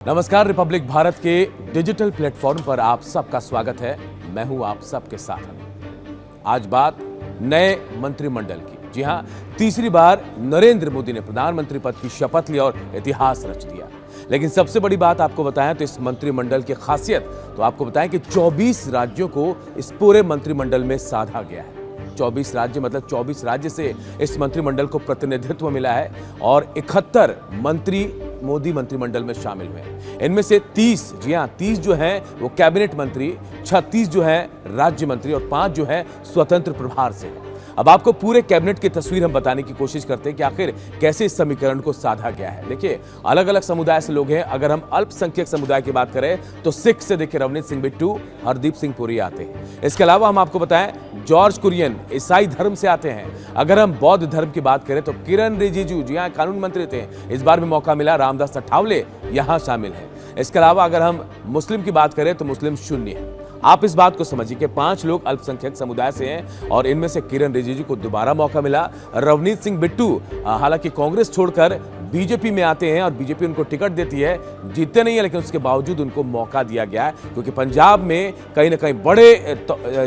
नमस्कार। रिपब्लिक भारत के digital platform पर आप सबका स्वागत है। मैं हूं आप सबके साथ। आज बात नए मंत्रिमंडल की। जी हां, तीसरी बार नरेंद्र मोदी ने प्रधानमंत्री पद की शपथ ली और इतिहास रच दिया। लेकिन सबसे बड़ी बात आपको बताएं तो इस मंत्रिमंडल की खासियत तो आपको बताएं कि 24 राज्यों को इस पूरे मंत्रिमंडल में साधा गया है। 24 राज्य मतलब 24 राज्य से इस मंत्रिमंडल को प्रतिनिधित्व मिला है और 71 मंत्री मोदी मंत्रिमंडल में शामिल हुए हैं। इनमें से 30, जी हां 30 जो हैं वो कैबिनेट मंत्री, 36 जो हैं राज्य मंत्री और 5 जो हैं स्वतंत्र प्रभार से हैं। अब आपको पूरे कैबिनेट की तस्वीर हम बताने की कोशिश करते हैं कि आखिर कैसे इस समीकरण को साधा गया है। देखिए, अलग अलग समुदाय से लोग हैं। अगर हम अल्पसंख्यक समुदाय की बात करें तो सिख से देखिए रवनीत सिंह बिट्टू, हरदीप सिंह पुरी आते हैं। इसके अलावा हम आपको बताएं जॉर्ज कुरियन ईसाई धर्म से आते हैं। अगर हम बौद्ध धर्म की बात करें तो किरण रिजिजू, जी हां कानून मंत्री थे, इस बार भी मौका मिला, रामदास अठावले यहां शामिल हैं। इसके अलावा अगर हम मुस्लिम की बात करें तो मुस्लिम शून्य है। आप इस बात को समझिए कि 5 लोग अल्पसंख्यक समुदाय से हैं और इनमें से किरण रिजिजू को दोबारा मौका मिला। रवनीत सिंह बिट्टू हालांकि कांग्रेस छोड़कर बीजेपी में आते हैं और बीजेपी उनको टिकट देती है, जीतते नहीं है लेकिन उसके बावजूद उनको मौका दिया गया है क्योंकि पंजाब में कहीं ना कहीं बड़े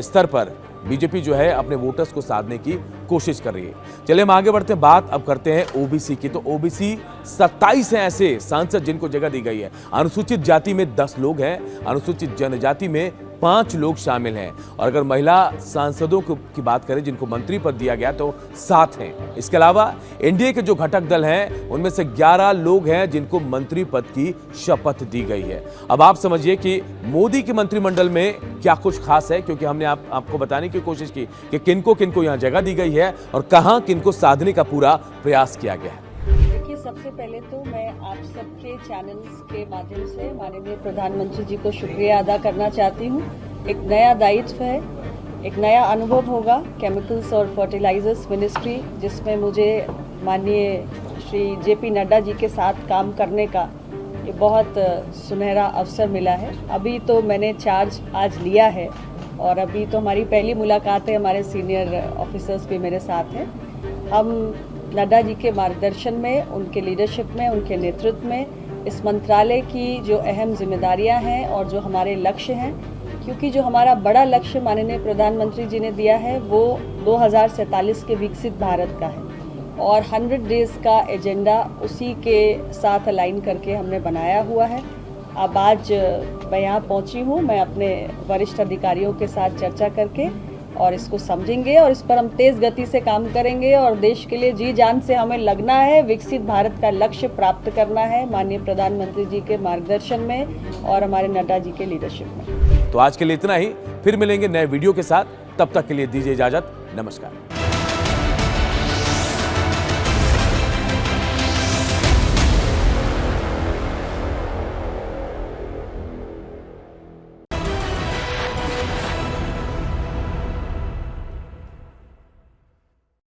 स्तर पर बीजेपी जो है अपने वोटर्स को साधने की कोशिश कर रही है। चलिए हम आगे बढ़ते हैं, बात अब करते हैं ओबीसी की। तो ओबीसी 27 हैं ऐसे सांसद जिनको जगह दी गई है। अनुसूचित जाति में 10 लोग हैं, अनुसूचित जनजाति में 5 लोग शामिल हैं और अगर महिला सांसदों की बात करें जिनको मंत्री पद दिया गया तो 7 हैं। इसके अलावा एनडीए के जो घटक दल हैं उनमें से 11 लोग हैं जिनको मंत्री पद की शपथ दी गई है। अब आप समझिए कि मोदी के मंत्रिमंडल में क्या कुछ खास है, क्योंकि हमने आपको बताने की कोशिश की कि किनको किनको यहां जगह दी गई है और कहां किनको साधने का पूरा प्रयास किया गया है। देखिए, सबसे पहले तो मैं आप सबके चैनल्स के माध्यम से माननीय प्रधानमंत्री जी को शुक्रिया अदा करना चाहती हूँ। एक नया दायित्व है, एक नया अनुभव होगा केमिकल्स और फर्टिलाइजर्स मिनिस्ट्री, जिसमें मुझे माननीय श्री जेपी नड्डा जी के साथ काम करने का ये बहुत सुनहरा अवसर मिला है। अभी तो मैंने चार्ज आज लिया है और अभी तो हमारी पहली मुलाकात है, हमारे सीनियर ऑफिसर्स भी मेरे साथ हैं। हम नड्डा जी के मार्गदर्शन में, उनके लीडरशिप में, उनके नेतृत्व में इस मंत्रालय की जो अहम जिम्मेदारियां हैं और जो हमारे लक्ष्य हैं, क्योंकि जो हमारा बड़ा लक्ष्य माननीय प्रधानमंत्री जी ने दिया है वो 2047 के विकसित भारत का है और 100 डेज का एजेंडा उसी के साथ अलाइन करके हमने बनाया हुआ है। अब आज मैं यहाँ पहुँची हूँ, मैं अपने वरिष्ठ अधिकारियों के साथ चर्चा करके और इसको समझेंगे और इस पर हम तेज़ गति से काम करेंगे और देश के लिए जी जान से हमें लगना है। विकसित भारत का लक्ष्य प्राप्त करना है माननीय प्रधानमंत्री जी के मार्गदर्शन में और हमारे नड्डा जी के लीडरशिप में। तो आज के लिए इतना ही, फिर मिलेंगे नए वीडियो के साथ। तब तक के लिए दीजिए इजाजत। नमस्कार।